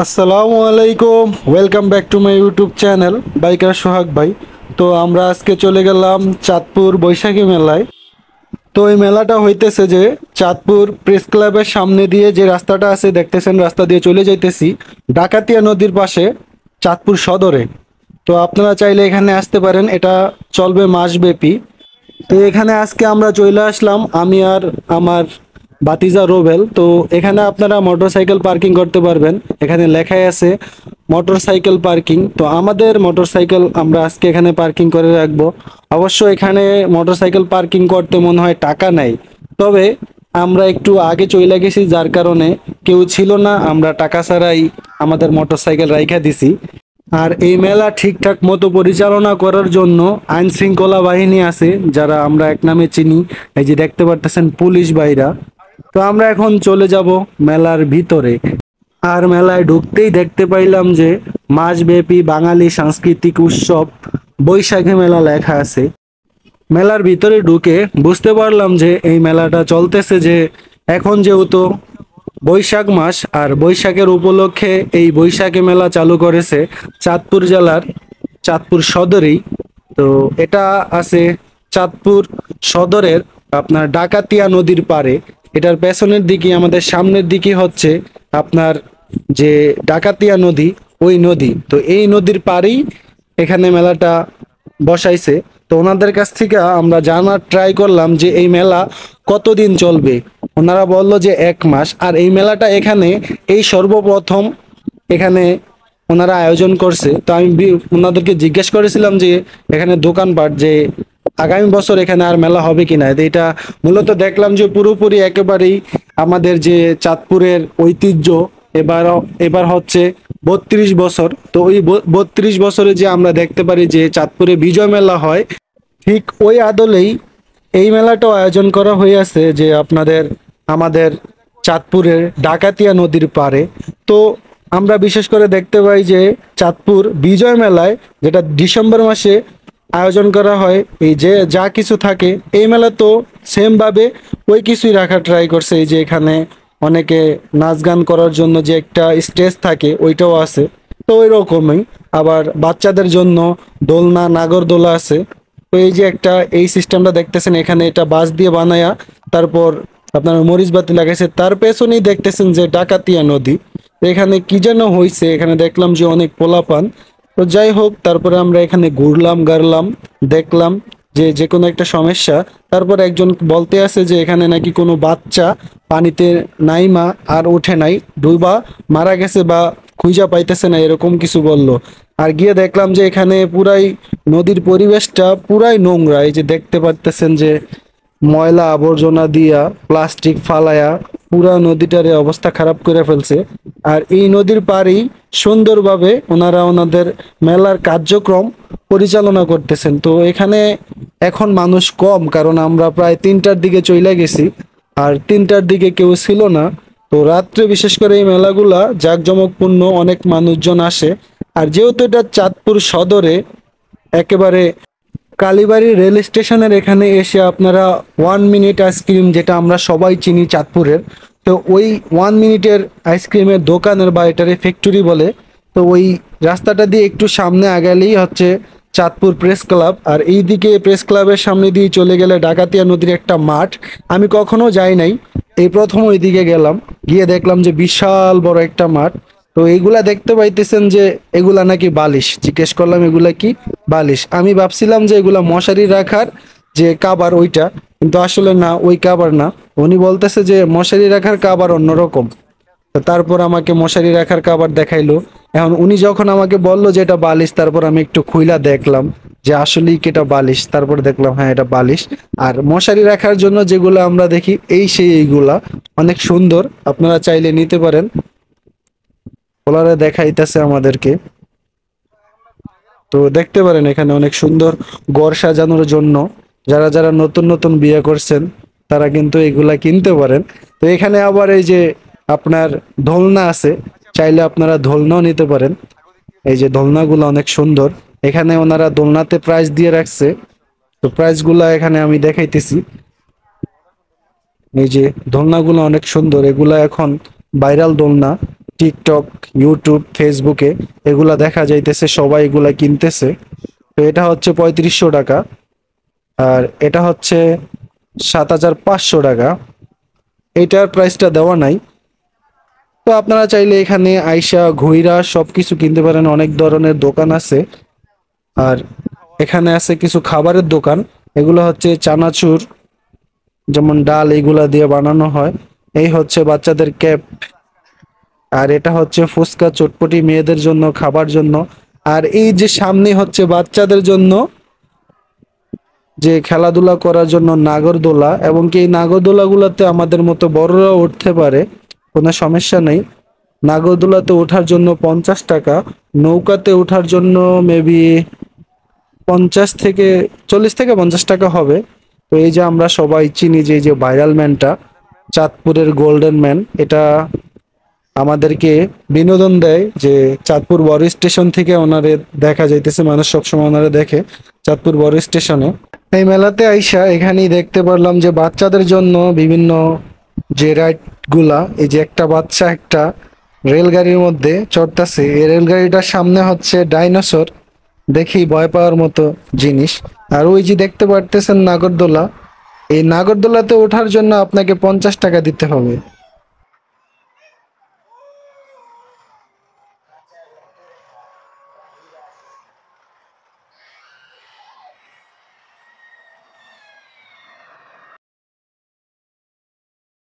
আসসালামু আলাইকুম, welcome back to my YouTube channel biker Sohag ভাই। তো আমরা আজকে চলে গেলাম চাঁদপুর বৈশাখী মেলায়। তো এই মেলাটা হইতেছে যে চাঁদপুর প্রেস ক্লাবের সামনে দিয়ে যে রাস্তাটা আছে দেখতেছেন, রাস্তা দিয়ে চলে যাইতেছি ডাকাতিয়া নদীর পাশে চাঁদপুর সদরে। তো আপনারা চাইলে এখানে আসতে পারেন, এটা চলবে মাসব্যাপী। তো এখানে আজকে আমরা চলে আসলাম, আমি আর আমার বাতিজা রোবেল। তো এখানে আপনারা মোটরসাইকেল পার্কিং করতে পারবেন, এখানে লেখাই আছে মোটরসাইকেল পার্কিং। তো আমাদের মোটরসাইকেল আমরা আজকে এখানে পার্কিং করে রাখবো। অবশ্য এখানে মোটরসাইকেল পার্কিং করতে মনে হয় টাকা নেই, তবে আমরা একটু আগে চলে গেছি যার কারণে কেউ ছিল না, আমরা টাকা ছাড়াই আমাদের মোটরসাইকেল রাইখা দিছি। আর এই মেলা ঠিকঠাক মতো পরিচালনা করার জন্য আইন শৃঙ্খলা বাহিনী আছে, যারা আমরা এক নামে চিনি। এই যে দেখতে পারতেছেন পুলিশ ভাইরা। তো আমরা এখন চলে যাব মেলার ভিতরে। আর মেলায় ঢুকতেই দেখতে পাইলাম যে মাসব্যাপী বাঙালি সাংস্কৃতিক উৎসব বৈশাখী মেলা লেখা আছে। মেলার ভিতরে ঢুকে বুঝতে পারলাম যে এই মেলাটা চলতেছে, যে এখন যেহেতু বৈশাখ মাস আর বৈশাখের উপলক্ষে এই বৈশাখী মেলা চালু করেছে চাঁদপুর জেলার চাঁদপুর সদরেই। তো এটা আছে চাঁদপুর সদরের আপনার ডাকাতিয়া নদীর পাড়ে। এটার পেছনের দিকে আমাদের সামনের দিকে হচ্ছে আপনার যে ডাকাতিয়া নদী, ওই নদী। তো এই নদীর পাড়েই এখানে মেলাটা বসাইছে। তো ওনাদের কাছ থেকে আমরা জানার ট্রাই করলাম যে এই মেলা কতদিন চলবে। ওনারা বলল যে 1 মাস। আর এই মেলাটা এখানে এই সর্বপ্রথম এখানে ওনারা আয়োজন করছে। তো আমি ওনাদেরকে জিজ্ঞেস করেছিলাম যে এখানে দোকানপাট যে আগামী বছর এখানে আর মেলা হবে কিনা। তো এটা মূলত দেখলাম যে পুরোপুরি একেবারেই আমাদের যে চাঁদপুরের ঐতিহ্য। এবার এবার হচ্ছে 32 বছর। তো ওই 32 বছরে যে আমরা দেখতে পারি যে চাঁদপুরে বিজয় মেলা হয়, ঠিক ওই আদলেই এই মেলাটাও আয়োজন করা হয়েছে যে আপনাদের আমাদের চাঁদপুরের ডাকাতিয়া নদীর পাড়ে। তো আমরা বিশেষ করে দেখতে পাই যে চাঁদপুর বিজয় মেলায়, যেটা ডিসেম্বর মাসে আয়োজন করা হয়, এই যে যা কিছু থাকে এই মেলা তো সেমভাবে ওই কিছুই রাখার ট্রাই করছে। এই যে এখানে অনেকে নাচ গান করার জন্য যে একটা স্টেজ থাকে ওইটাও আছে। তো ওই রকমই আবার বাচ্চাদের জন্য দোলনা নাগরদোলা আছে। তো এই যে একটা এই সিস্টেমটা দেখতেছেন এখানে, এটা বাঁশ দিয়ে বানায়া তারপর আপনার মরিচ বাতি লাগাইছে। তার পেছনেই দেখতেছেন যে ডাকাতিয়া নদী। তো এখানে কি যেন হয়েছে, এখানে দেখলাম যে অনেক পোলাপান। তো যাই হোক, তারপরে আমরা এখানে ঘুরলাম গারলাম, দেখলাম যে যে কোনো একটা সমস্যা। তারপর একজন বলতে আছে যে এখানে নাকি কোনো বাচ্চা পানিতে নাইমা আর ওঠে নাই, ডুবা মারা গেছে বা খুঁজা পাইতেছে না, এরকম কিছু বললো। আর গিয়ে দেখলাম যে এখানে পুরাই নদীর পরিবেশটা পুরাই নোংরা। এই যে দেখতে পারতেছেন যে ময়লা আবর্জনা দিয়া প্লাস্টিক ফালায়া পুরা নদীটারে অবস্থা খারাপ করে ফেলছে। আর এই নদীর পাড়েই সুন্দরভাবে ওনারা ওনাদের মেলার কার্যক্রম পরিচালনা করতেছেন। তো এখানে এখন মানুষ কম, কারণ আমরা প্রায় 3টার দিকে চলে গেছি আর 3টার দিকে কেউ ছিল না। তো রাত্রে বিশেষ করে এই মেলাগুলা জাঁকজমকপূর্ণ, অনেক মানুষজন আসে। আর যেহেতু এটা চাঁদপুর সদরে একেবারে কালীবাড়ি রেল স্টেশনের এখানে এসে আপনারা 1 মিনিট আইসক্রিম, যেটা আমরা সবাই চিনি চাঁদপুরের, তো ওই 1 মিনিটের আইসক্রিমের দোকানের বা এটারে ফ্যাক্টরি বলে। তো ওই রাস্তাটা দিয়ে একটু সামনে আগালেই হচ্ছে চাঁদপুর প্রেস ক্লাব। আর এইদিকে প্রেস ক্লাবের সামনে দিয়ে চলে গেলে ডাকাতিয়া নদীর একটা মাঠ। আমি কখনো যাই নাই, এই প্রথম ওইদিকে গেলাম, গিয়ে দেখলাম যে বিশাল বড় একটা মাঠ। তো এইগুলা দেখতে পাইতেছেন যে এগুলা নাকি বালিশ। জিজ্ঞেস করলাম এগুলা কি? বালিশ। আমি ভাবছিলাম যে এগুলা মশারি রাখার যে কাবার ওইটা, কিন্তু আসলে না, ওই কাবার না। উনি বলতেছে যে মশারি রাখার কাবার অন্যরকম। তো তারপর আমাকে মশারি রাখার কাবার দেখাইলো। এখন উনি যখন আমাকে বললো যে এটা বালিশ, তারপর আমি একটু খুইলা দেখলাম যে আসলেই কি এটা বালিশ। তারপর দেখলাম হ্যাঁ এটা বালিশ। আর মশারি রাখার জন্য যেগুলো আমরা দেখি এই সেই এইগুলা অনেক সুন্দর, আপনারা চাইলে নিতে পারেন। ওনারা দেখাইতেছে আমাদেরকে। তো দেখতে পারেন এখানে অনেক সুন্দর ঘর সাজানোর জন্য, যারা যারা নতুন নতুন বিয়ে করছেন তারা কিন্তু এগুলা কিনতে পারেন। তো এখানে আবার এই যে আপনার দোলনা আছে, চাইলে আপনারা দোলনাও নিতে পারেন। এই যে দোলনাগুলো অনেক সুন্দর, এখানে ওনারা দোলনাতে প্রাইস দিয়ে রাখছে। তো প্রাইসগুলা এখানে আমি দেখাইতেছি। এই যে দোলনাগুলো অনেক সুন্দর, এগুলা এখন ভাইরাল দোলনা, টিকটক, ইউটিউব, ফেসবুকে এগুলা দেখা যাইতেছে, সবাই এগুলা কিনতেছে। তো এটা হচ্ছে 3500 টাকা, আর এটা হচ্ছে 7500 টাকা। এটার প্রাইসটা দেওয়া নাই। তো আপনারা চাইলে এখানে আইসা ঘুইরা সবকিছু কিনতে পারেন, অনেক ধরনের দোকান আছে। আর এখানে আছে কিছু খাবারের দোকান, এগুলো হচ্ছে চানাচুর, যেমন ডাল এগুলা দিয়ে বানানো হয়। এই হচ্ছে বাচ্চাদের ক্যাপ, আর এটা হচ্ছে ফুচকা, চটপটি মেয়েদের জন্য খাবার জন্য। আর এই যে সামনে হচ্ছে বাচ্চাদের জন্য যে খেলাধুলা করার জন্য নাগরদোলা, এবং কি এই নাগরদোলাগুলোতে আমাদের মতো বড়রাও উঠতে পারে, কোনো সমস্যা নেই। নাগরদোলাতে ওঠার জন্য 50 টাকা, নৌকাতে ওঠার জন্য মেবি 40 থেকে 50 টাকা হবে। তো এই যে আমরা সবাই চিনি যে এই যে ভাইরাল ম্যানটা, চাঁদপুরের গোল্ডেন ম্যান, এটা আমাদেরকে বিনোদন দেয় যে চাঁদপুর বড় স্টেশন থেকে ওনারে দেখা যাইতেছে, মানুষ সবসময় ওনারে দেখে চাঁদপুর বড় স্টেশনে। এই মেলাতে আইসা এখানেই দেখতে পারলাম যে বাচ্চাদের জন্য বিভিন্ন যে রাইড গুলা, এই যে একটা বাচ্চা একটা রেলগাড়ির মধ্যে চড়তেছে, এই রেলগাড়িটার সামনে হচ্ছে ডাইনোসর, দেখি ভয় পাওয়ার মতো জিনিস। আর ওই যে দেখতে পারতেছেন নাগরদোলা, এই নাগরদোলাতে ওঠার জন্য আপনাকে 50 টাকা দিতে হবে।